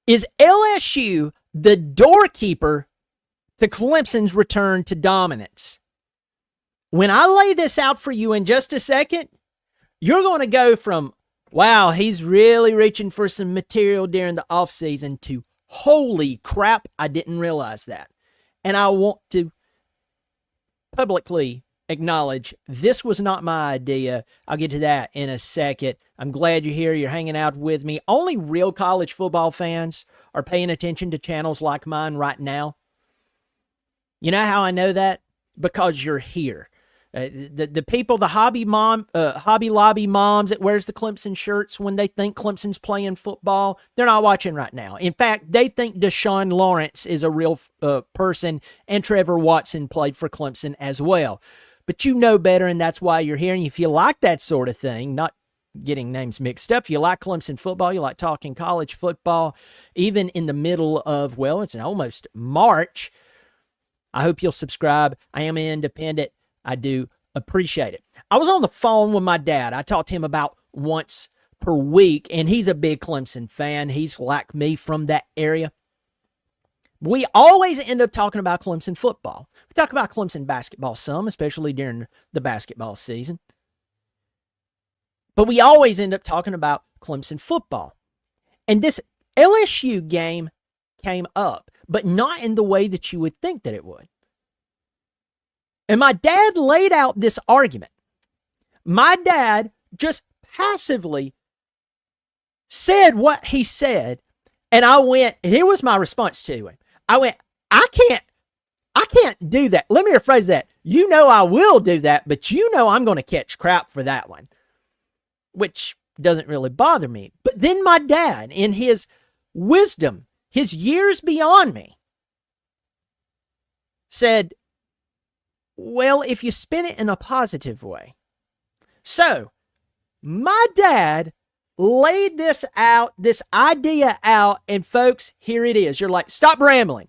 Is LSU the doorkeeper to Clemson's return to dominance? When I lay this out for you in just a second, you're going to go from, wow, he's really reaching for some material during the offseason, to, holy crap, I didn't realize that. And I want to publicly acknowledge this was not my idea. I'll get to that in a second. I'm glad you're here. You're hanging out with me. Only real college football fans are paying attention to channels like mine right now. You know how I know that? Because you're here. The people, the Hobby Lobby moms that wears the Clemson shirts when they think Clemson's playing football, they're not watching right now. In fact, they think Deshaun Lawrence is a real person, and Trevor Watson played for Clemson as well. But you know better, and that's why you're here. And if you like that sort of thing, not getting names mixed up, you like Clemson football, you like talking college football, even in the middle of, well, it's almost March, I hope you'll subscribe. I am independent. I do appreciate it. I was on the phone with my dad. I talked to him about once per week, and he's a big Clemson fan. He's like me, from that area. We always end up talking about Clemson football. We talk about Clemson basketball some, especially during the basketball season. But we always end up talking about Clemson football. And this LSU game came up, but not in the way that you would think that it would. And my dad laid out this argument. My dad just passively said what he said, and I went, here was my response to him. I went, I can't do that. Let me rephrase that. You know I will do that, but you know I'm going to catch crap for that one, which doesn't really bother me. But then my dad, in his wisdom, his years beyond me, said, well, if you spin it in a positive way. So, my dad laid this out, this idea out, and folks, here it is. You're like, stop rambling.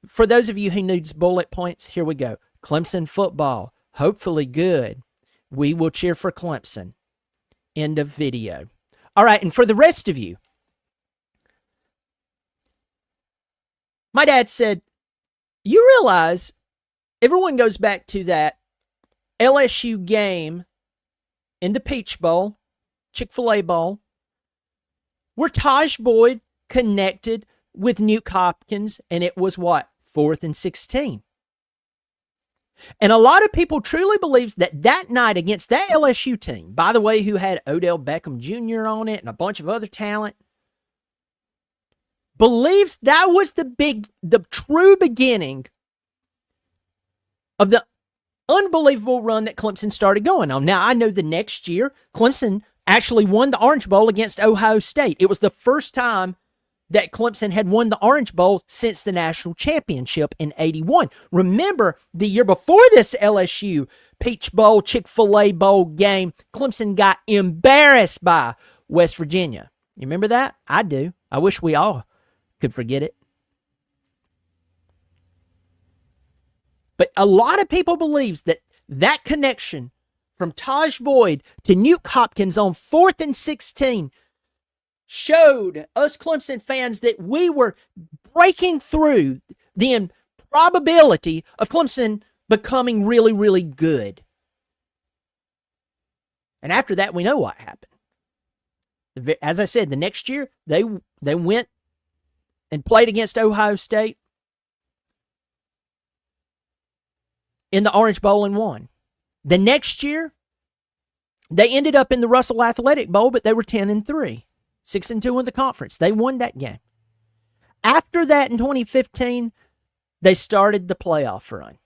For those of you who needs bullet points, here we go. Clemson football, hopefully good. We will cheer for Clemson. End of video. All right, and for the rest of you, my dad said, you realize everyone goes back to that LSU game in the Peach Bowl, Chick-fil-A Bowl, where Taj Boyd connected with Nuke Hopkins, and it was what? 4th and 16. And a lot of people truly believes that that night against that LSU team, by the way, who had Odell Beckham Jr. on it and a bunch of other talent, believes that was the true beginning of the unbelievable run that Clemson started going on. Now, I know the next year, Clemson actually won the Orange Bowl against Ohio State. It was the first time that Clemson had won the Orange Bowl since the national championship in 81. Remember, the year before this LSU Peach Bowl, Chick-fil-A Bowl game, Clemson got embarrassed by West Virginia. You remember that? I do. I wish we all could forget it. But a lot of people believes that that connection from Taj Boyd to Nuke Hopkins on 4th and 16 showed us Clemson fans that we were breaking through the improbability of Clemson becoming really, really good. And after that, we know what happened. As I said, the next year, they went and played against Ohio State in the Orange Bowl and won. The next year, they ended up in the Russell Athletic Bowl, but they were 10-3, 6-2 in the conference. They won that game. After that, in 2015, they started the playoff run.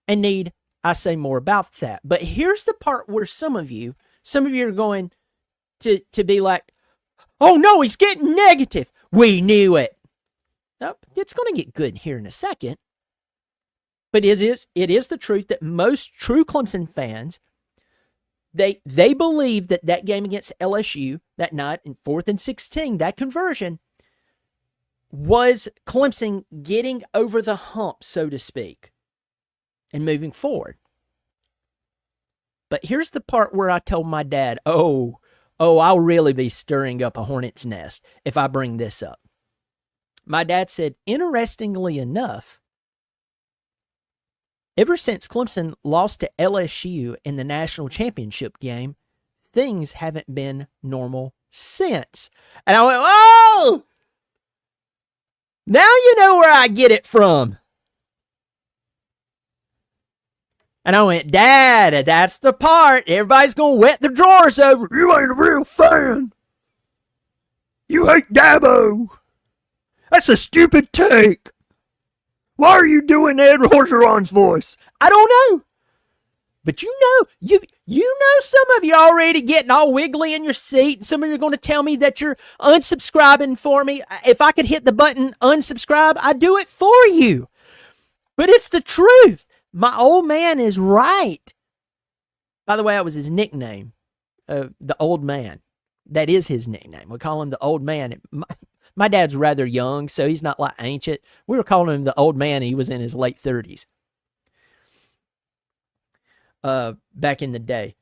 And need I say more about that? But here's the part where some of you are going to be like, oh no, he's getting negative. We knew it. Nope, it's going to get good here in a second. But it is the truth that most true Clemson fans, they believe that game against LSU that night in 4th and 16, that conversion, was Clemson getting over the hump, so to speak, and moving forward. But here's the part where I told my dad, oh Oh, I'll really be stirring up a hornet's nest if I bring this up. My dad said, interestingly enough, ever since Clemson lost to LSU in the national championship game, things haven't been normal since. And I went, oh! Now you know where I get it from. And I went, Dad, that's the part. Everybody's going to wet their drawers over. You ain't a real fan. You hate Dabo. That's a stupid take. Why are you doing Ed Orgeron's voice? I don't know. But you know some of you already getting all wiggly in your seat. Some of you are going to tell me that you're unsubscribing for me. If I could hit the button unsubscribe, I'd do it for you. But it's the truth. My old man is right. By the way, that was his nickname, the old man. That is his nickname. We call him the old man. My dad's rather young, so he's not like ancient. We were calling him the old man. He was in his late 30s. Back in the day.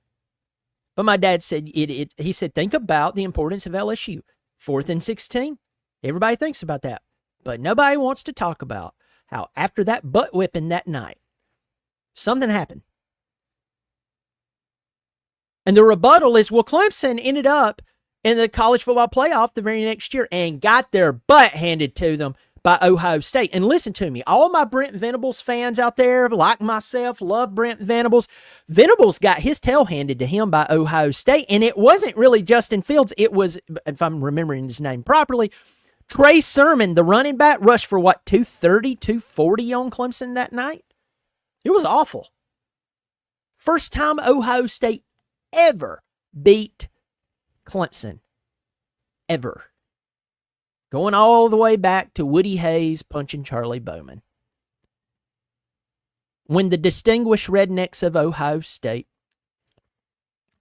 But my dad said, he said, think about the importance of LSU. 4th and 16. Everybody thinks about that. But nobody wants to talk about how after that butt whipping that night, something happened. And the rebuttal is, well, Clemson ended up in the college football playoff the very next year and got their butt handed to them by Ohio State. And listen to me, all my Brent Venables fans out there, like myself, love Brent Venables. Venables got his tail handed to him by Ohio State, and it wasn't really Justin Fields. It was, if I'm remembering his name properly, Trey Sermon, the running back, rushed for what, 230, 240 on Clemson that night? It was awful. First time Ohio State ever beat Clemson. Ever. Going all the way back to Woody Hayes punching Charlie Bowman. When the distinguished Rednecks of Ohio State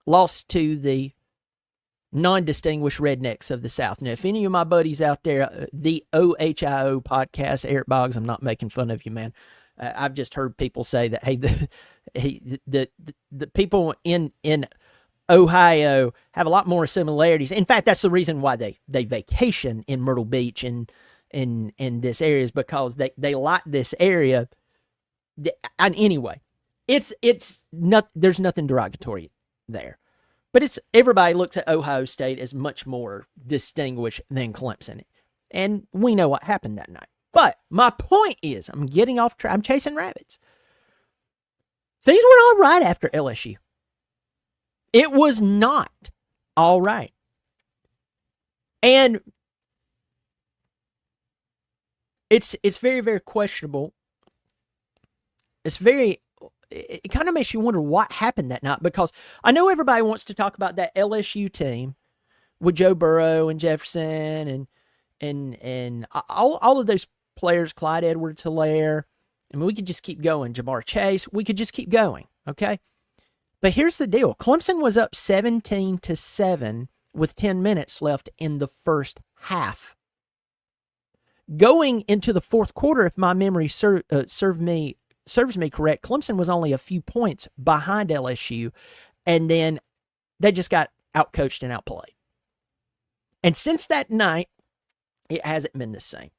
lost to the non-distinguished Rednecks of the South. Now, if any of my buddies out there, the OHIO podcast, Eric Boggs, I'm not making fun of you, man. I've just heard people say that, hey, the people in Ohio have a lot more similarities. In fact, that's the reason why they vacation in Myrtle Beach and in this area, is because they like this area. And anyway, it's not, there's nothing derogatory there. But it's, everybody looks at Ohio State as much more distinguished than Clemson. And we know what happened that night. But my point is, I'm getting off track. I'm chasing rabbits. Things were all right after LSU. It was not all right. And it's very, very questionable. It kind of makes you wonder what happened that night, because I know everybody wants to talk about that LSU team with Joe Burrow and Jefferson and all of those players, Clyde Edwards-Helaire. I mean, we could just keep going. Jamar Chase, we could just keep going, okay? But here's the deal. Clemson was up 17-7 with 10 minutes left in the first half. Going into the fourth quarter, if my memory serves me correct, Clemson was only a few points behind LSU, and then they just got outcoached and outplayed. And since that night, it hasn't been the same.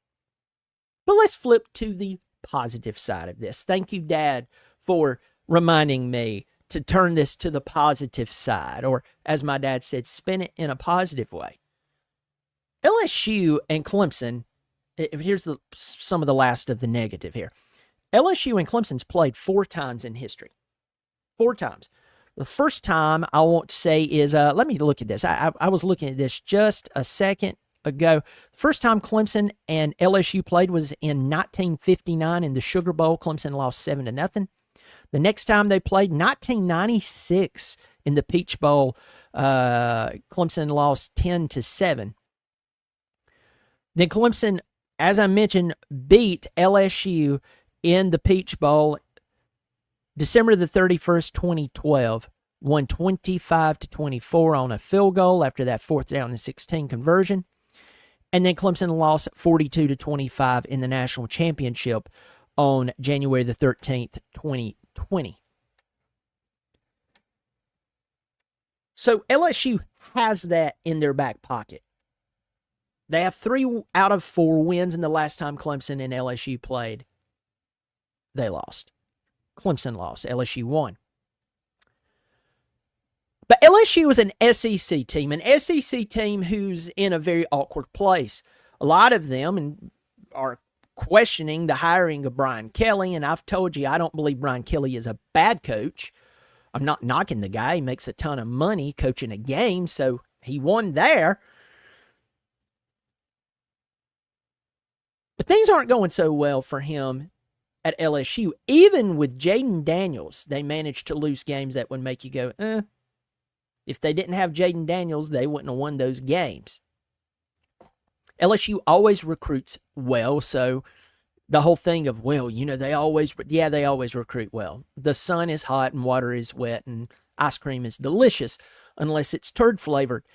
But let's flip to the positive side of this. Thank you, Dad, for reminding me to turn this to the positive side, or as my dad said, spin it in a positive way. LSU and Clemson, here's some of the last of the negative here. LSU and Clemson's played 4 times in history. 4 times. The first time I want to say is, let me look at this. I was looking at this just a second ago. First time Clemson and LSU played was in 1959 in the Sugar Bowl. Clemson lost 7-0. The next time they played, 1996 in the Peach Bowl, Clemson lost 10-7. Then Clemson, as I mentioned, beat LSU in the Peach Bowl December the 31st, 2012, won 25-24 on a field goal after that 4th down and 16 conversion. And then Clemson lost 42-25 in the national championship on January the 13th, 2020. So LSU has that in their back pocket. They have 3 out of 4 wins, and the last time Clemson and LSU played, they lost. Clemson lost. LSU won. But LSU is an SEC team, who's in a very awkward place. A lot of them are questioning the hiring of Brian Kelly, and I've told you I don't believe Brian Kelly is a bad coach. I'm not knocking the guy. He makes a ton of money coaching a game, so he won there. But things aren't going so well for him at LSU. Even with Jaden Daniels, they managed to lose games that would make you go, If they didn't have Jaden Daniels, they wouldn't have won those games. LSU always recruits well, so the whole thing of, they always recruit well. The sun is hot and water is wet and ice cream is delicious unless it's turd flavored.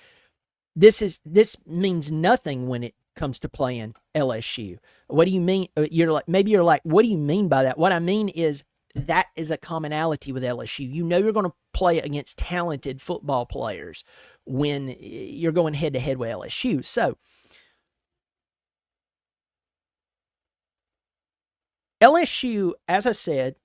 This means nothing when it comes to playing LSU. What do you mean? You're like, what do you mean by that? What I mean is that is a commonality with LSU. You know you're going to play against talented football players when you're going head-to-head with LSU. So, LSU, as I said,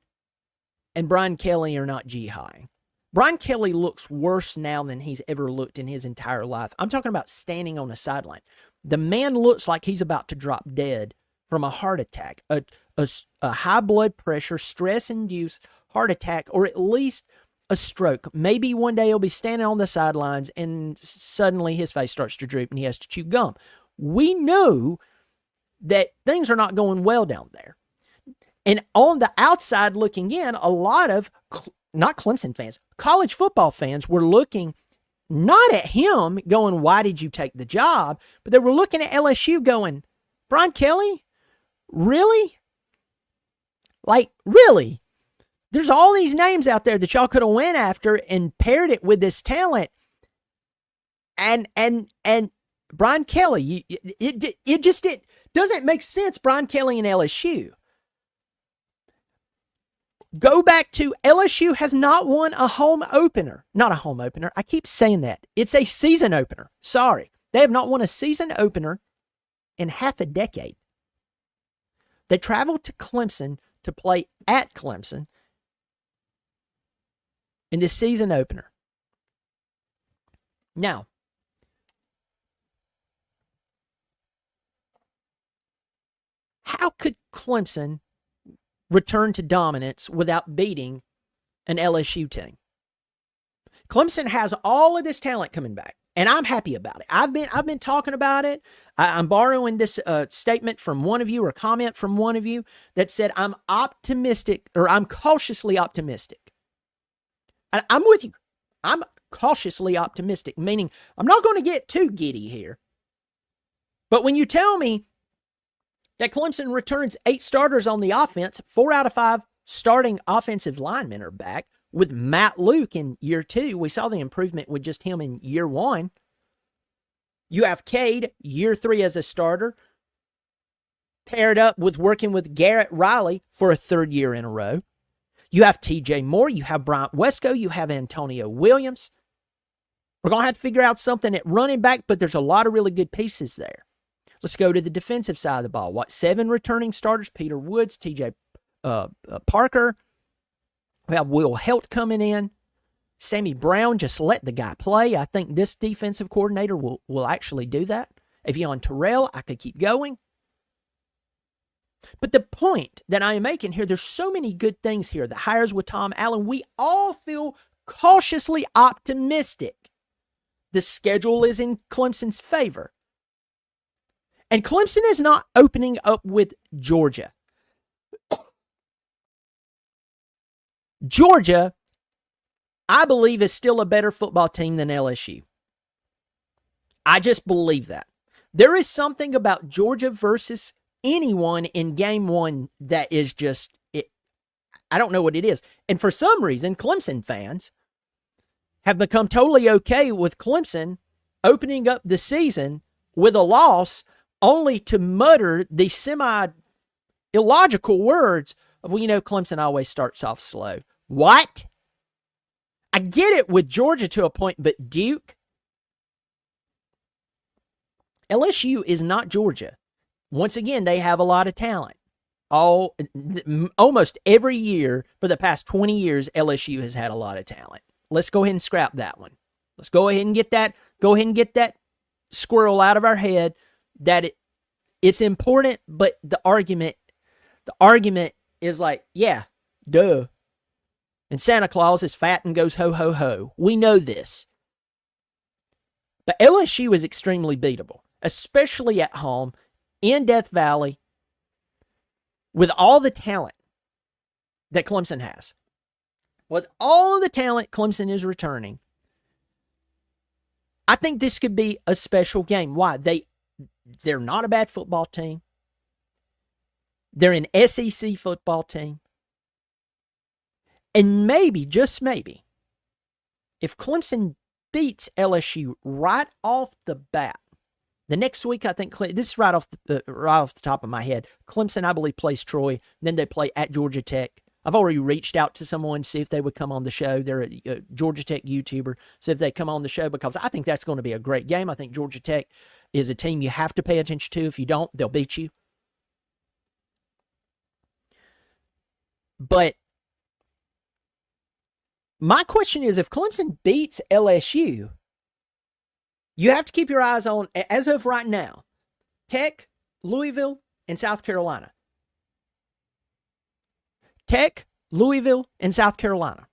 and Brian Kelly are not G-high. Brian Kelly looks worse now than he's ever looked in his entire life. I'm talking about standing on the sideline. The man looks like he's about to drop dead from a heart attack, a high blood pressure, stress-induced heart attack, or at least a stroke. Maybe one day he'll be standing on the sidelines and suddenly his face starts to droop and he has to chew gum. We know that things are not going well down there. And on the outside looking in, a lot of, not Clemson fans, college football fans were looking not at him going, why did you take the job? But they were looking at LSU going, Brian Kelly? Really? Like, really? There's all these names out there that y'all could have went after and paired it with this talent. And Brian Kelly, it doesn't make sense, Brian Kelly and LSU. Go back to LSU has not won a home opener. Not a home opener. I keep saying that. It's a season opener. Sorry. They have not won a season opener in half a decade. They traveled to Clemson to play at Clemson in the season opener. Now, how could Clemson return to dominance without beating an LSU team? Clemson has all of this talent coming back, and I'm happy about it. I've been talking about it. I'm borrowing this statement from one of you, or comment from one of you that said I'm optimistic, or I'm cautiously optimistic. And I'm with you. I'm cautiously optimistic, meaning I'm not going to get too giddy here. But when you tell me that Clemson returns 8 starters on the offense, 4 out of 5 starting offensive linemen are back, with Matt Luke in year 2. We saw the improvement with just him in year 1. You have Cade, year 3 as a starter, paired up with working with Garrett Riley for a 3rd year in a row. You have TJ Moore, you have Bryant Wesco, you have Antonio Williams. We're going to have to figure out something at running back, but there's a lot of really good pieces there. Let's go to the defensive side of the ball. 7 returning starters? Peter Woods, TJ Parker. We have Will Helt coming in. Sammy Brown, just let the guy play. I think this defensive coordinator will actually do that. Avion Terrell, I could keep going. But the point that I am making here, there's so many good things here. The hires with Tom Allen, we all feel cautiously optimistic. The schedule is in Clemson's favor. And Clemson is not opening up with Georgia. Georgia, I believe, is still a better football team than LSU. I just believe that. There is something about Georgia versus anyone in game 1 that is just, I don't know what it is. And for some reason, Clemson fans have become totally okay with Clemson opening up the season with a loss, only to mutter the semi-illogical words of, Clemson always starts off slow. What? I get it with Georgia to a point, but Duke? LSU is not Georgia. Once again, they have a lot of talent. Almost every year for the past 20 years, LSU has had a lot of talent. Let's go ahead and scrap that one. Let's go ahead and get that squirrel out of our head that it's important, but the argument is like, yeah, duh. And Santa Claus is fat and goes ho, ho, ho. We know this. But LSU is extremely beatable, especially at home in Death Valley with all the talent that Clemson has. With all the talent Clemson is returning, I think this could be a special game. Why? They're not a bad football team. They're an SEC football team. And maybe, just maybe, if Clemson beats LSU right off the bat, the next week, I think, this is right off the top of my head, Clemson, I believe, plays Troy. Then they play at Georgia Tech. I've already reached out to someone to see if they would come on the show. They're a Georgia Tech YouTuber. See if they come on the show because I think that's going to be a great game. I think Georgia Tech is a team you have to pay attention to. If you don't, they'll beat you. But my question is, if Clemson beats LSU, you have to keep your eyes on, as of right now, Tech, Louisville, and South Carolina. Tech, Louisville, and South Carolina.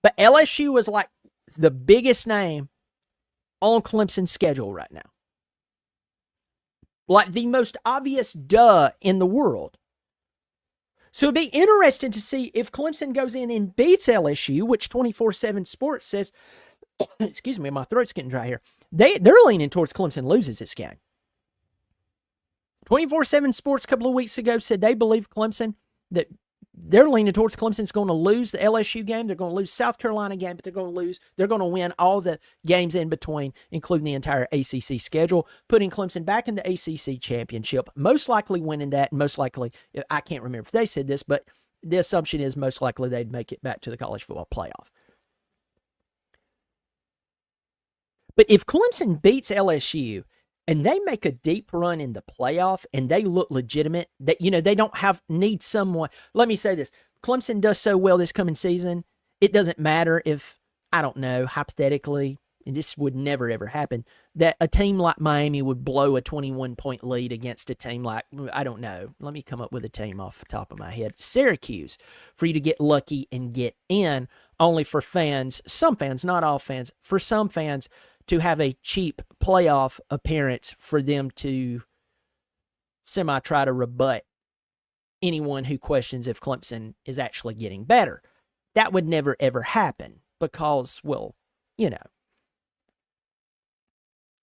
But LSU is like the biggest name on Clemson's schedule right now. Like the most obvious duh in the world. So it'd be interesting to see if Clemson goes in and beats LSU, which 24/7 Sports says, excuse me, my throat's getting dry here. They're leaning towards Clemson loses this game. 24/7 Sports a couple of weeks ago said they believe Clemson, that they're leaning towards Clemson's going to lose the LSU game. They're going to lose South Carolina game, but they're going to win all the games in between, including the entire ACC schedule, putting Clemson back in the ACC championship, most likely winning that, and most likely, I can't remember if they said this, but the assumption is most likely they'd make it back to the college football playoff. But if Clemson beats LSU and they make a deep run in the playoff and they look legitimate, that, they don't need someone. Let me say this. Clemson does so well this coming season, it doesn't matter if, I don't know, hypothetically, and this would never ever happen, that a team like Miami would blow a 21-point lead against a team like, I don't know, let me come up with a team off the top of my head, Syracuse, for you to get lucky and get in, only for fans, some fans, not all fans, for some fans, to have a cheap playoff appearance for them to try to rebut anyone who questions if Clemson is actually getting better. That would never, ever happen because, well,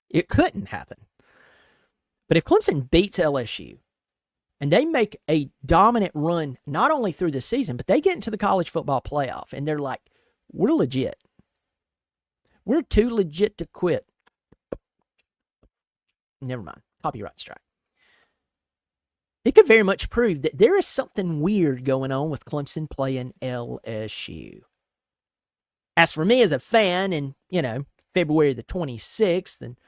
it couldn't happen. But if Clemson beats LSU and they make a dominant run, not only through the season, but they get into the college football playoff and they're like, we're legit. We're too legit to quit. Never mind. Copyright strike. It could very much prove that there is something weird going on with Clemson playing LSU. As for me as a fan, and, February the 26th, and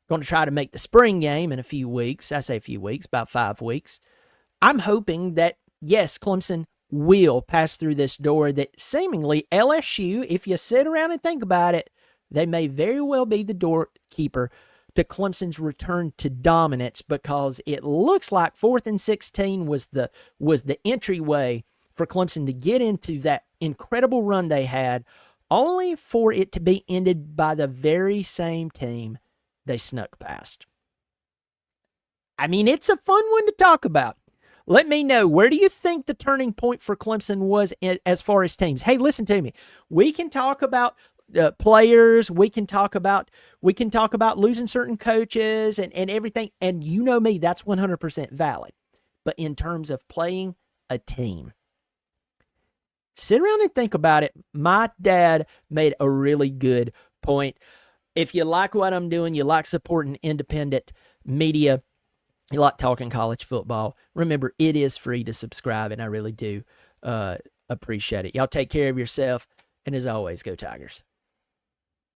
going to try to make the spring game in a few weeks. I say a few weeks, about 5 weeks. I'm hoping that, yes, Clemson will pass through this door, that seemingly LSU, if you sit around and think about it, they may very well be the doorkeeper to Clemson's return to dominance, because it looks like 4th and 16 was the entryway for Clemson to get into that incredible run they had, only for it to be ended by the very same team they snuck past. I mean, it's a fun one to talk about. Let me know, where do you think the turning point for Clemson was as far as teams? Hey, listen to me. We can talk about players. We can talk about losing certain coaches and everything. And you know me, that's 100% valid. But in terms of playing a team, sit around and think about it. My dad made a really good point. If you like what I'm doing, you like supporting independent media, you like talking college football, remember, it is free to subscribe, and I really do appreciate it. Y'all take care of yourself, and as always, go Tigers.